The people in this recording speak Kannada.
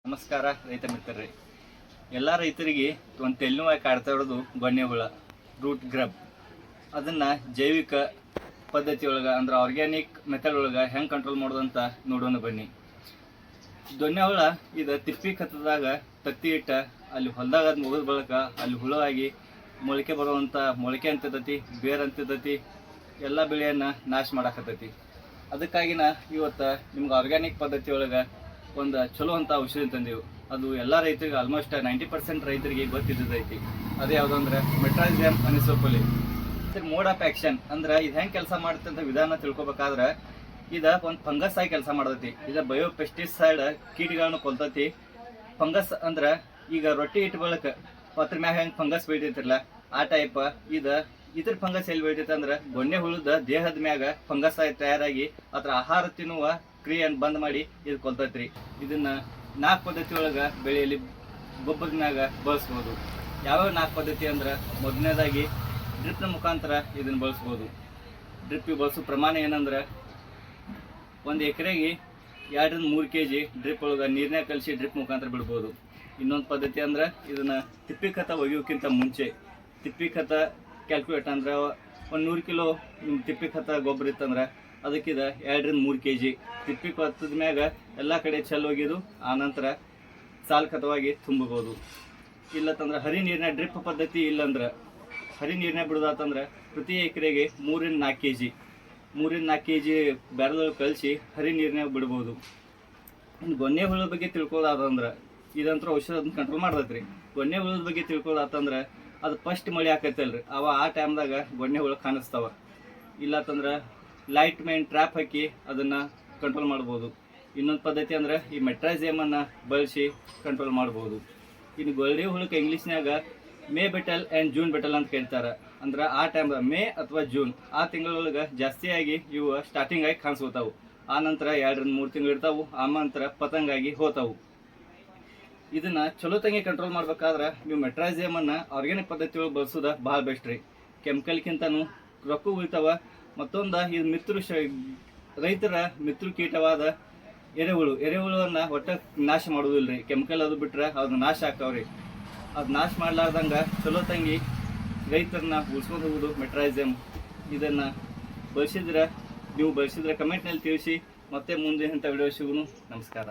ನಮಸ್ಕಾರ ರೈತ ಮಿತ್ರರೇ. ಎಲ್ಲ ರೈತರಿಗೆ ಒಂದು ತೆಲಿನೋವಾಗಿ ಕಾಡ್ತಾ ಇರೋದು ಗೊನ್ನೆ ಹುಳ, ರೂಟ್ ಗ್ರಬ್. ಅದನ್ನು ಜೈವಿಕ ಪದ್ಧತಿಯೊಳಗೆ ಅಂದ್ರೆ ಆರ್ಗ್ಯಾನಿಕ್ ಮೆಥಡ್ ಒಳಗೆ ಹೆಂಗೆ ಕಂಟ್ರೋಲ್ ಮಾಡೋದು ಅಂತ ನೋಡೋಣ ಬನ್ನಿ. ದೊನ್ನೆ ಹುಳ ಇದು ತಿಪ್ಪಿ ಕತ್ತದಾಗ ತತ್ತಿ ಇಟ್ಟ ಅಲ್ಲಿ ಹೊಲದಾಗ ಅದು ಮುಗಿದ ಬಳಿಕ ಅಲ್ಲಿ ಹುಳವಾಗಿ ಮೊಳಕೆ ಬರುವಂಥ ಮೊಳಕೆ ಅಂತಿರ್ತೈತಿ, ಬೇರು ಅಂತಿರ್ತೈತಿ, ಎಲ್ಲ ಬೆಳೆಯನ್ನು ನಾಶ ಮಾಡಾಕತ್ತೈತಿ. ಅದಕ್ಕಾಗಿನ ಇವತ್ತು ನಿಮ್ಗೆ ಆರ್ಗ್ಯಾನಿಕ್ ಪದ್ಧತಿ ಒಳಗೆ ಒಂದು ಚಲೋ ಅಂತ ಔಷಧಿ ತಂದೆವು. ಅದು ಎಲ್ಲ ರೈತರಿಗೆ ಆಲ್ಮೋಸ್ಟ್ 90% ರೈತರಿಗೆ ಗೊತ್ತಿದ್ದೈತಿ. ಅದೇ ಯಾವುದಂದ್ರೆ ಮೆಟ್ರಾಜಿಯಮ್ ಅನಿಸೋಪೊಲಿ. ಮೋಡ್ ಆಫ್ ಆ್ಯಕ್ಷನ್ ಅಂದ್ರೆ ಇದು ಹೆಂಗೆ ಕೆಲಸ ಮಾಡುತ್ತೆ ಅಂತ ವಿಧಾನ ತಿಳ್ಕೊಬೇಕಾದ್ರೆ ಇದು ಒಂದು ಫಂಗಸ್ ಆಗಿ ಕೆಲಸ ಮಾಡ್ತೈತಿ. ಇದು ಬಯೋಪೆಸ್ಟಿಸೈಡ್ ಕೀಟಗಳನ್ನು ಕೊಲ್ತೈತಿ. ಫಂಗಸ್ ಅಂದ್ರೆ ಈಗ ರೊಟ್ಟಿ ಇಟ್ಟು ಬಳಕ ಪತ್ರ ಮ್ಯಾಗ ಹೆಂಗೆ ಫಂಗಸ್ ಬೆಳಿತೈತಿರಲ್ಲ ಆ ಟೈಪ್ ಇದ್ರ ಫಂಗಸ್ ಎಲ್ಲಿ ಬೆಳಿತೈತೆ ಅಂದ್ರೆ ಗೊನ್ನೆ ಹುಳದ ದೇಹದ ಮ್ಯಾಗ ಫಂಗಸ್ ಆಗಿ ತಯಾರಾಗಿ ಅದ್ರ ಆಹಾರ ತಿನ್ನುವ ಕ್ರಿಯೆಯನ್ನು ಬಂದ್ ಮಾಡಿ ಇದು ಕೊಲ್ತೈತ್ರಿ. ಇದನ್ನ 4 ಪದ್ಧತಿ ಒಳಗೆ ಬೆಳೆಯಲ್ಲಿ ಗೊಬ್ಬರದ ಮ್ಯಾಗ ಬಳಸ್ಬೋದು. ಯಾವ್ಯಾವ 4 ಪದ್ಧತಿ ಅಂದ್ರೆ ಮೊದಲನೇದಾಗಿ ಡ್ರಿಪ್ನ ಮುಖಾಂತರ ಇದನ್ನು ಬಳಸ್ಬೋದು. ಡ್ರಿಪ್ಪಿಗೆ ಬಳಸೋ ಪ್ರಮಾಣ ಏನಂದ್ರೆ 1 ಎಕರೆಗೆ 2 ರಿಂದ 3 kg ಡ್ರಿಪ್ ಒಳಗೆ ನೀರನ್ನೇ ಕಲಿಸಿ ಡ್ರಿಪ್ ಮುಖಾಂತರ ಬಿಡ್ಬೋದು. ಇನ್ನೊಂದು ಪದ್ಧತಿ ಅಂದ್ರೆ ಇದನ್ನ ತಿಪ್ಪಿ ಖತ ಒಗೆಯೋಕ್ಕಿಂತ ಮುಂಚೆ ತಿಪ್ಪಿ ಖತ ಕ್ಯಾಲ್ಕುಲೇಟ್ ಅಂದ್ರೆ 100 ಕಿಲೋ ತಿಪ್ಪಿ ಖತ ಗೊಬ್ಬರ ಇತ್ತಂದ್ರೆ ಅದಕ್ಕಿದ 2 ರಿಂದ 3 kg ತಿಪ್ಪಿ ಖತದ ಮ್ಯಾಗ ಎಲ್ಲ ಕಡೆ ಚೆಲ್ಲೋಗಿದು ಆನಂತರ ಸಾಲ್ ಖತವಾಗಿ ತುಂಬಬಹುದು. ಇಲ್ಲತ್ತಂದ್ರೆ ಹರಿ ನೀರಿನ ಡ್ರಿಪ್ ಪದ್ಧತಿ ಇಲ್ಲಂದ್ರೆ ಹರಿ ನೀರನ್ನ ಬಿಡೋದಾತಂದ್ರೆ ಪ್ರತಿ ಎಕರೆಗೆ 3 ರಿಂದ 4 kg 3 ರಿಂದ 4 kg ಬ್ಯಾರಲ್ ಕಳಿಸಿ ಹರಿ ನೀರನ್ನ ಬಿಡ್ಬೋದು. ಇನ್ನು ಗೊನ್ನೆ ಹುಳದ ಬಗ್ಗೆ ತಿಳ್ಕೊಳ್ಳೋದಂದ್ರೆ ಇದಂತೂ ಔಷಧ ಅದನ್ನ ಕಂಟ್ರೋಲ್ ಮಾಡ್ತೈತ್ರಿ. ಗೊನ್ನೆ ಹುಳದ ಬಗ್ಗೆ ತಿಳ್ಕೊಳ್ಳೋದಾತಂದ್ರೆ ಅದು ಫಸ್ಟ್ ಮಳೆ ಆಕೈತಲ್ರಿ, ಆ ಟೈಮ್ದಾಗ ಗೊನ್ನೆ ಹುಳ ಕಾಣಿಸ್ತಾವ. ಇಲ್ಲತ್ತಂದ್ರೆ ಲೈಟ್ ಮೇನ್ ಟ್ರ್ಯಾಪ್ ಹಾಕಿ ಅದನ್ನು ಕಂಟ್ರೋಲ್ ಮಾಡ್ಬೋದು. ಇನ್ನೊಂದು ಪದ್ಧತಿ ಅಂದ್ರೆ ಈ ಮೆಟ್ರಾಜಿಯಮನ್ನು ಬಳಸಿ ಕಂಟ್ರೋಲ್ ಮಾಡ್ಬೋದು. ಇನ್ನು ಗೊನ್ನೆ ಹುಳಕ್ಕೆ ಇಂಗ್ಲೀಷ್ನಾಗ May beetle and June beetle ಅಂತ ಕೇಳ್ತಾರೆ. ಅಂದ್ರೆ ಆ ಟೈಮ್ ಮೇ ಅಥವಾ ಜೂನ್ ಆ ತಿಂಗಳೊಳಗೆ ಜಾಸ್ತಿಯಾಗಿ ಇವು ಸ್ಟಾರ್ಟಿಂಗ್ ಆಗಿ ಕಾಣಿಸ್ಕೋತಾವು. ಆ ನಂತರ 2 ರಿಂದ 3 ತಿಂಗಳು ಇರ್ತಾವು, ಆ ನಂತರ ಪತಂಗಾಗಿ ಹೋತಾವು. ಇದನ್ನ ಚಲೋ ತಂಗಿ ಕಂಟ್ರೋಲ್ ಮಾಡ್ಬೇಕಾದ್ರೆ ನೀವು ಮೆಟ್ರಾಜಿಯಮನ್ನು ಆರ್ಗ್ಯಾನಿಕ್ ಪದ್ಧತಿ ಒಳಗೆ ಬಳಸೋದ ಭಾಳ ಬೆಸ್ಟ್ ರೀ. ಕೆಮಿಕಲ್ಗಿಂತನೂ ರೊಕ್ಕ ಉಳಿತಾವ. ಮತ್ತೊಂದು ಇದು ರೈತರ ಮಿತ್ರ ಕೀಟವಾದ ಎರೆಹುಳುವನ್ನು ಒಟ್ಟ ನಾಶ ಮಾಡೋದಿಲ್ಲ ರೀ. ಕೆಮಿಕಲ್ ಅದು ಬಿಟ್ರೆ ಅದನ್ನ ನಾಶ ಆಗ್ತಾವ್ರಿ. ಅದು ನಾಶ ಮಾಡ್ಲಾರ್ದಂಗೆ ಚಲೋ ತಂಗಿ ರೈತರನ್ನ ಉಳಿಸ್ಕೊಂಡು ಹೋಗೋದು ಮೆಟ್ರಾಜಿಯಮ್. ಇದನ್ನು ನೀವು ಬಳಸಿದ್ರೆ ಕಮೆಂಟ್ನಲ್ಲಿ ತಿಳಿಸಿ. ಮತ್ತೆ ಮುಂದೆ ಇಂಥ ವಿಡಿಯೋ ಸಿಗೋನು. ನಮಸ್ಕಾರ.